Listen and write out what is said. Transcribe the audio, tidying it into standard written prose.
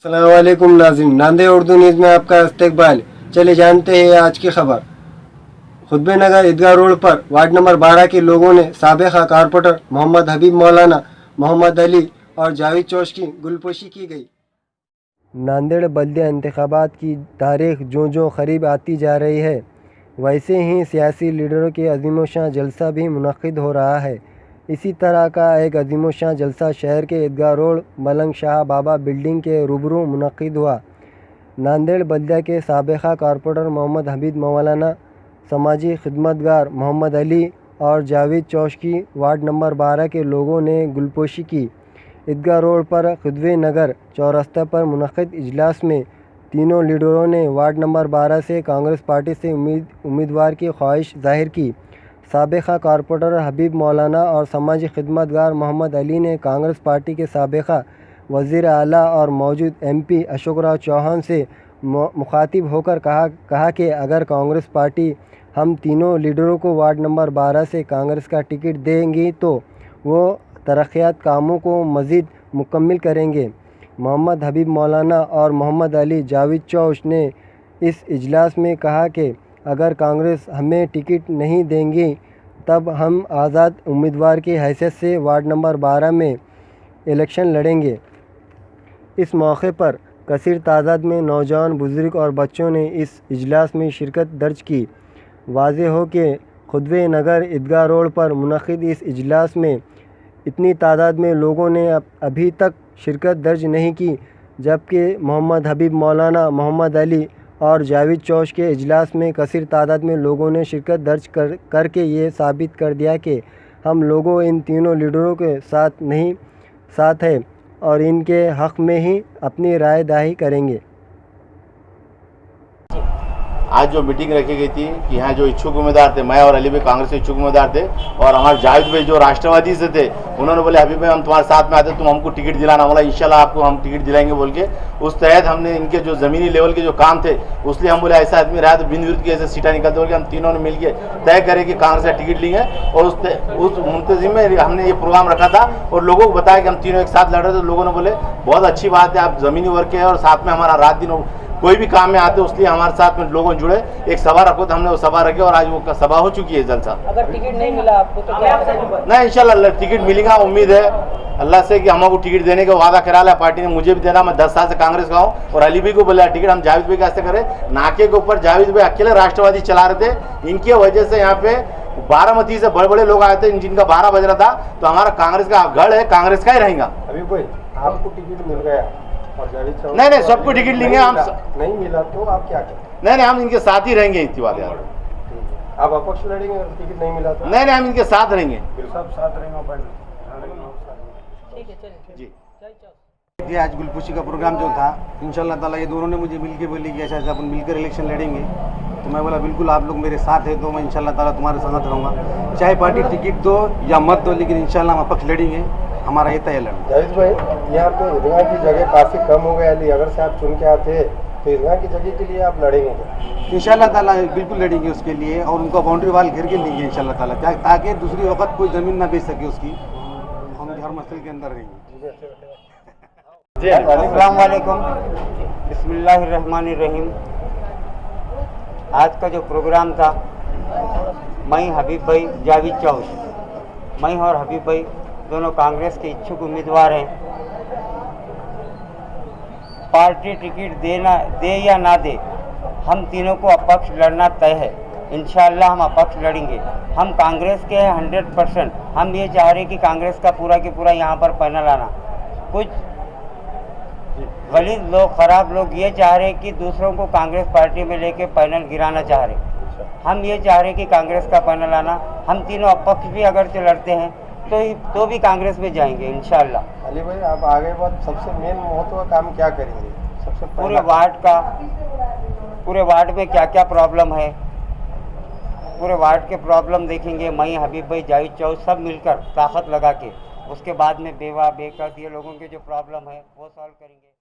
अस्सलाम वालेकुम नाज़रीन, नांदेड़ उर्दू न्यूज़ में आपका इस्तकबाल। चले जानते हैं आज की खबर। खुतबे नगर ईदगाह रोड पर वार्ड नंबर 12 के लोगों ने साबिक़ा कारपोरेटर मोहम्मद हबीब मौलाना, मोहम्मद अली और जावेद चौश की गुलपोशी की गई। नांदेड़ बल्दिया इंतखाबात की तारीख जो करीब आती जा रही है, वैसे ही सियासी लीडरों के अज़ीम-ओ-शान जलसा भी मुनक़्क़िद हो रहा है। इसी तरह का एक अज़ीम-ओ-शान जलसा शहर के ईदगाह रोड मलंग शाह बाबा बिल्डिंग के रूबरू मुनक़्क़िद हुआ। नांदेड़ बल्दिया के साबिक़ा कारपोरेटर मोहम्मद हबीब मौलाना, समाजी खिदमतगार मोहम्मद अली और जावेद चौश की वार्ड नंबर 12 के लोगों ने गुलपोशी की। ईदगाह रोड पर खुतबे नगर चौरस्ता पर मुनक़्क़िद इजलास में तीनों लीडरों ने वार्ड नंबर 12 से कांग्रेस पार्टी से उम्मीदवार की ख्वाहिश जाहिर की। साबिक़ा कारपोरेटर हबीब मौलाना और समाजी खिदमतगार मोहम्मद अली ने कांग्रेस पार्टी के साबिक़ा वज़ीर आला और मौजूद MP अशोक राव चौहान से मुखातिब होकर कहा कि अगर कांग्रेस पार्टी हम तीनों लीडरों को वार्ड नंबर 12 से कांग्रेस का टिकट देंगी तो वो तरक्यात कामों को मज़ीद मुकम्मिल करेंगे। मोहम्मद हबीब मौलाना और मोहम्मद अली जावेद चौश ने इस इजलास में कहा कि अगर कांग्रेस हमें टिकट नहीं देंगी तब हम आज़ाद उम्मीदवार की हैसियत से वार्ड नंबर 12 में इलेक्शन लड़ेंगे। इस मौके पर कसीर तादाद में नौजवान, बुज़ुर्ग और बच्चों ने इस इजलास में शिरकत दर्ज की। वाज़ेह हो कि खुतबे नगर ईदगाह रोड पर मुनक़्क़िद इस इजलास में इतनी तादाद में लोगों ने अभी तक शिरकत दर्ज नहीं की, जबकि मोहम्मद हबीब मौलाना, मोहम्मद अली और जावेद चौश के इजलास में कसीर तादाद में लोगों ने शिरकत दर्ज करके ये साबित कर दिया कि हम लोगों इन तीनों लीडरों के साथ है और इनके हक़ में ही अपनी राय दही करेंगे। आज जो मीटिंग रखी गई थी कि यहाँ जो इच्छुक उम्मीदवार थे, मैं और अली भाई कांग्रेस के इच्छुक उम्मीदवार थे और हमारे जावेद भाई जो राष्ट्रवादी से थे, उन्होंने बोले हबीब भाई हम तुम्हारे साथ में आते, तुम हमको टिकट दिलाना। बोला इंशाल्लाह आपको हम टिकट दिलाएंगे बोल के उस तहत हमने इनके जो ज़मीनी लेवल के जो काम थे उसलिए हम बोले ऐसा आदमी रहा तो बिन विरुद्ध की ऐसे सीटें निकलते बोल के हम तीनों ने मिल के तय करे कि कांग्रेस का टिकट लेंगे और उस मुंतजिम में हमने ये प्रोग्राम रखा था और लोगों को बताया कि हम तीनों एक साथ लड़ रहे थे। लोगों ने बोले बहुत अच्छी बात है, आप ज़मीनी वर्ग के हैं और साथ में हमारा रात दिन कोई भी काम में आते इसलिए हमारे साथ में लोगों जुड़े, एक सभा रखो तो हमने वो सभा रखी और आज वो सभा हो चुकी है जलसा। अगर टिकट नहीं मिला आपको तो क्या नहीं, इंशाल्लाह टिकट मिलेगा, उम्मीद है अल्लाह से कि हमको टिकट देने का वादा करा है पार्टी ने, मुझे भी देना। मैं 10 साल से कांग्रेस का हूँ और अली भाई को बोला टिकट हम जावेद भाई कैसे करें। नाके के ऊपर जावेद भाई अकेले राष्ट्रवादी चला रहे थे, इनकी वजह से यहाँ पे बारामती से बड़े बड़े लोग आए थे जिनका 12 बज रहा था। तो हमारा कांग्रेस का गढ़ है, कांग्रेस का ही रहेगा। अभी कोई आपको टिकट मिल गया और नहीं सबको टिकट लेंगे हम। नहीं मिला तो आप क्या करें? नहीं हम इनके साथ ही रहेंगे। इतनी बात यार, आप अपक्ष लड़ेंगे और टिकट नहीं मिला तो? नहीं हम इनके साथ रहेंगे, सब साथ रहेंगे। ठीक है, चलिए जी। ये आज गुलपोशी का प्रोग्राम जो था, इंशाल्लाह ताला ये दोनों ने मुझे मिलके बोली कि ऐसा अपन मिलकर इलेक्शन लड़ेंगे। तो मैं बोला बिल्कुल आप लोग मेरे साथ है तो मैं इंशाल्लाह ताला तुम्हारे साथ रहूँगा, चाहे पार्टी टिकट दो या मत दो, लेकिन इंशाल्लाह हम अपक्ष लड़ेंगे, हमारा ये तय लड़ना। जावेद भाई, यहाँ पे ईदगाह की जगह काफ़ी कम हो गई, अली अगर से आप चुन के आते तो ईदगाह की जगह के लिए आप लड़ेंगे क्या? इंशाल्लाह ताला बिल्कुल लड़ेंगे उसके लिए और उनका बाउंड्री वाल घेर के लेंगे इंशाल्लाह ताला, ताकि दूसरी वक्त कोई ज़मीन ना बेच सके उसकी, हम हर मसले के अंदर रहेंगे। अस्सलाम वालेकुम, बिस्मिल्लाहिर्रहमानिर्रहीम। आज का जो प्रोग्राम था, मैं हबीब भाई जावेद चौश, मैं और हबीब भाई दोनों कांग्रेस के इच्छुक उम्मीदवार हैं। पार्टी टिकट दे या ना दे, हम तीनों को अपक्ष लड़ना तय है। इंशाअल्लाह हम अपक्ष लड़ेंगे। हम कांग्रेस के हैं 100%। हम ये चाह रहे कि कांग्रेस का पूरा के पूरा यहाँ पर पैनल आना। कुछ गलीज लोग, ख़राब लोग ये चाह रहे कि दूसरों को कांग्रेस पार्टी में लेके पैनल गिराना चाह रहे। हम ये चाह रहे कि कांग्रेस का पैनल आना। हम तीनों अपक्ष भी अगर से लड़ते हैं तो भी कांग्रेस में जाएंगे इंशाअल्लाह। अली भाई, आप आगे बाद सबसे मेन महत्व का काम क्या करेंगे? सबसे पूरे वार्ड में क्या क्या प्रॉब्लम है, पूरे वार्ड के प्रॉब्लम देखेंगे। मैं हबीब भाई जावेद चौश सब मिलकर ताकत लगा के उसके बाद में बेवा बेकस ये लोगों के जो प्रॉब्लम है वो सॉल्व करेंगे।